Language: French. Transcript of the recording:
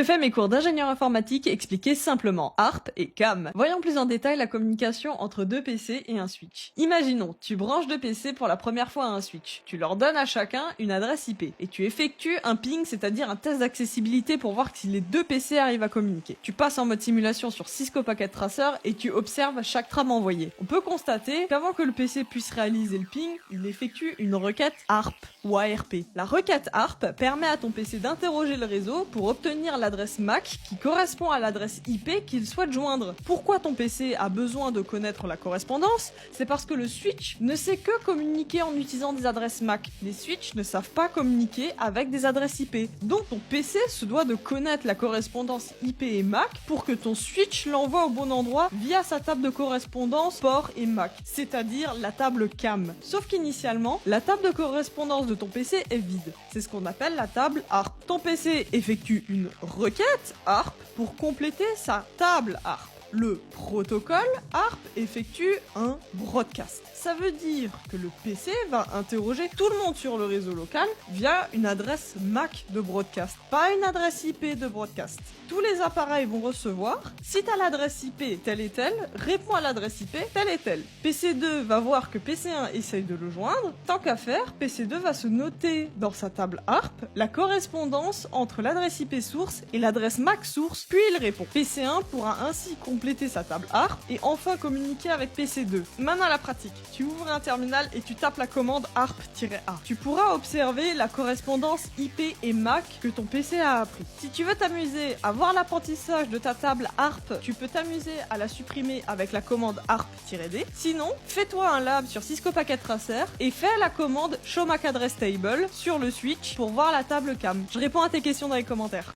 J'ai fait mes cours d'ingénieur informatique expliqués simplement, ARP et CAM. Voyons plus en détail la communication entre deux PC et un switch. Imaginons, tu branches deux PC pour la première fois à un switch. Tu leur donnes à chacun une adresse IP et tu effectues un ping, c'est-à-dire un test d'accessibilité pour voir si les deux PC arrivent à communiquer. Tu passes en mode simulation sur Cisco Packet Tracer et tu observes chaque trame envoyée. On peut constater qu'avant que le PC puisse réaliser le ping, il effectue une requête ARP ou ARP. La requête ARP permet à ton PC d'interroger le réseau pour obtenir l'adresse MAC qui correspond à l'adresse IP qu'il souhaite joindre. Pourquoi ton PC a besoin de connaître la correspondance? C'est parce que le switch ne sait que communiquer en utilisant des adresses MAC. Les switches ne savent pas communiquer avec des adresses IP. Donc ton PC se doit de connaître la correspondance IP et MAC pour que ton switch l'envoie au bon endroit via sa table de correspondance port et MAC, c'est-à-dire la table CAM. Sauf qu'initialement, la table de correspondance de ton PC est vide. C'est ce qu'on appelle la table ARP. Ton PC effectue une requête ARP pour compléter sa table ARP. Le protocole ARP effectue un broadcast. Ça veut dire que le PC va interroger tout le monde sur le réseau local via une adresse MAC de broadcast, pas une adresse IP de broadcast. Tous les appareils vont recevoir, si tu as l'adresse IP telle et telle, réponds à l'adresse IP telle et telle. PC2 va voir que PC1 essaye de le joindre, tant qu'à faire, PC2 va se noter dans sa table ARP la correspondance entre l'adresse IP source et l'adresse MAC source, puis il répond. PC1 pourra ainsi compléter sa table ARP et enfin communiquer avec PC2. Maintenant la pratique. Tu ouvres un terminal et tu tapes la commande ARP-A. Tu pourras observer la correspondance IP et MAC que ton PC a appris. Si tu veux t'amuser à voir l'apprentissage de ta table ARP, tu peux t'amuser à la supprimer avec la commande ARP-D. Sinon, fais-toi un lab sur Cisco Packet Tracer et fais la commande Show MAC Address Table sur le switch pour voir la table CAM. Je réponds à tes questions dans les commentaires.